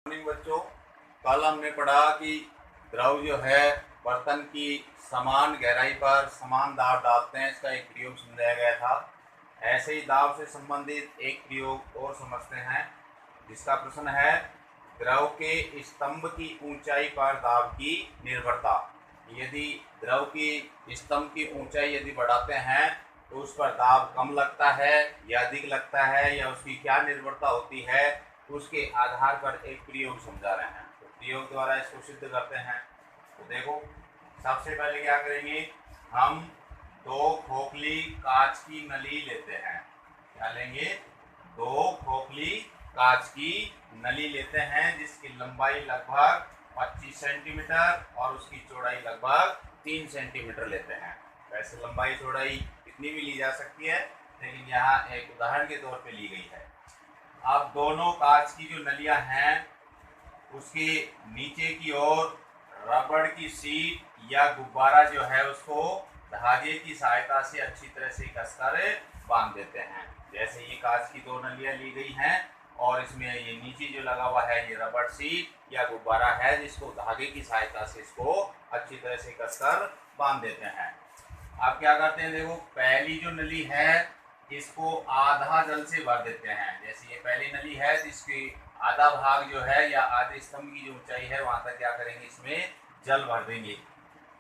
Morning बच्चों, कल हमने पढ़ा कि द्रव जो है बर्तन की समान गहराई पर समान दाब डालते हैं, इसका एक प्रयोग समझाया गया था। ऐसे ही दाब से संबंधित एक प्रयोग और समझते हैं, जिसका प्रश्न है द्रव के स्तंभ की ऊंचाई पर दाब की निर्भरता। यदि द्रव की स्तंभ की ऊंचाई यदि बढ़ाते हैं तो उस पर दाब कम लगता है या अधिक लगता है, या उसकी क्या निर्भरता होती है, उसके आधार पर एक प्रयोग समझा रहे हैं। तो प्रयोग द्वारा इसको सिद्ध करते हैं। तो देखो, सबसे पहले क्या करेंगे, हम दो खोखली कांच की नली लेते हैं। क्या लेंगे? दो खोखली कांच की नली लेते हैं, जिसकी लंबाई लगभग 25 सेंटीमीटर और उसकी चौड़ाई लगभग 3 सेंटीमीटर लेते हैं। वैसे लंबाई चौड़ाई कितनी भी ली जा सकती है, लेकिन यहाँ एक उदाहरण के तौर पे ली गई है। अब दोनों कांच की जो नलियां हैं उसके नीचे की ओर रबड़ की शीट या गुब्बारा जो है उसको धागे की सहायता से अच्छी तरह से कसकर बांध देते हैं। जैसे ये कांच की दो नलियां ली गई हैं और इसमें ये नीचे जो लगा हुआ है ये रबड़ शीट या गुब्बारा है, जिसको धागे की सहायता से इसको अच्छी तरह से कसकर बांध देते हैं। अब क्या करते हैं, देखो पहली जो नली है इसको आधा जल से भर देते हैं। जैसे ये पहली नली है, जिसकी आधा भाग जो है या आधे स्तंभ की जो ऊंचाई है वहां तक क्या करेंगे, इसमें जल भर देंगे।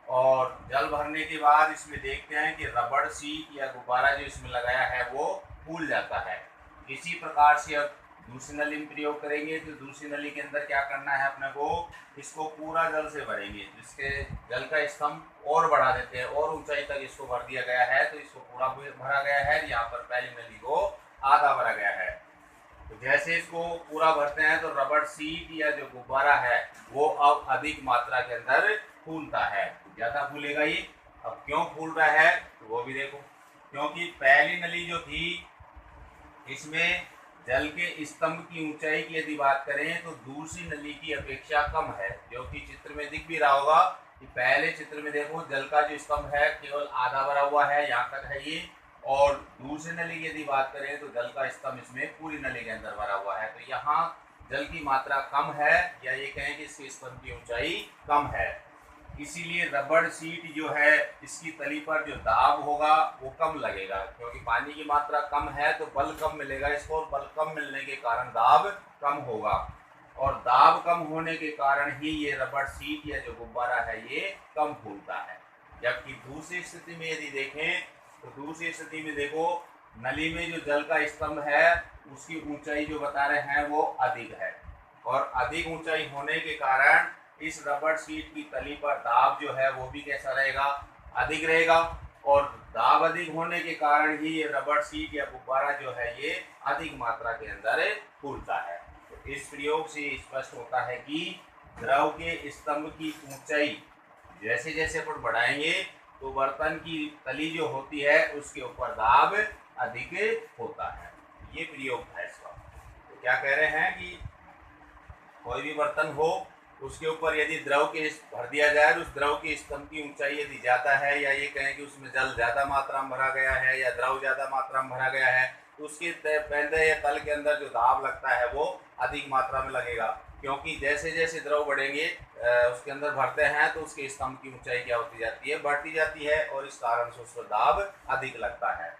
और जल भरने के बाद इसमें देखते हैं कि रबड़ शीट या गुब्बारा जो इसमें लगाया है वो फूल जाता है। इसी प्रकार से अब दूसरी नली में प्रयोग करेंगे। तो दूसरी नली के अंदर क्या करना है अपने को, इसको पूरा जल से भरेंगे। जिसके जल का स्तंभ और बढ़ा देते हैं और ऊंचाई तक इसको भर दिया गया है, तो इसको पूरा भरा गया है। यहाँ पर पहली नली को आधा भरा गया है। तो जैसे इसको पूरा भरते हैं तो रबड़ शीट या जो गुब्बारा है वो अब अधिक मात्रा के अंदर फूलता है, ज्यादा फूलेगा ये। अब क्यों फूल रहा है तो वो भी देखो, क्योंकि पहली नली जो थी इसमें जल के स्तंभ की ऊंचाई की यदि बात करें तो दूसरी नली की अपेक्षा कम है, जो कि चित्र में दिख भी रहा होगा कि पहले चित्र में देखो जल का जो स्तंभ है केवल आधा भरा हुआ है, यहाँ तक है ये। और दूसरी नली की यदि बात करें तो जल का स्तंभ इसमें पूरी नली के अंदर भरा हुआ है। तो यहाँ जल की मात्रा कम है, या ये कहें कि इसके स्तंभ की ऊंचाई कम है। इसीलिए रबड़ शीट जो है इसकी तली पर जो दाब होगा वो कम लगेगा, क्योंकि पानी की मात्रा कम है तो बल कम मिलेगा इसको, और बल कम मिलने के कारण दाब कम होगा। और दाब कम होने के कारण ही ये रबड़ शीट या जो गुब्बारा है ये कम फूलता है। जबकि दूसरी स्थिति में यदि देखें तो दूसरी स्थिति में देखो नली में जो जल का स्तंभ है उसकी ऊंचाई जो बता रहे हैं वो अधिक है, और अधिक ऊंचाई होने के कारण इस रबड़ शीट की तली पर दाब जो है वो भी कैसा रहेगा, अधिक रहेगा। और दाब अधिक होने के कारण ही ये रबड़ शीट या गुब्बारा जो है ये अधिक मात्रा के अंदर फूलता है। तो इस प्रयोग से स्पष्ट होता है कि द्रव के स्तंभ की ऊंचाई जैसे जैसे अपन बढ़ाएंगे तो बर्तन की तली जो होती है उसके ऊपर दाब अधिक होता है। ये प्रयोग है इसका। तो क्या कह रहे हैं कि कोई भी बर्तन हो उसके ऊपर यदि द्रव के भर दिया जाए तो उस द्रव के स्तंभ की ऊंचाई यदि ज्यादा है, या ये कहें कि उसमें जल ज्यादा मात्रा में भरा गया है या द्रव ज्यादा मात्रा में भरा गया है, तो उसके पहले या तल के अंदर जो दाब लगता है वो अधिक मात्रा में लगेगा। क्योंकि जैसे जैसे द्रव बढ़ेंगे उसके अंदर भरते हैं तो उसके स्तंभ की ऊंचाई क्या होती जाती है, बढ़ती जाती है, और इस कारण से उस पर दाब अधिक लगता है।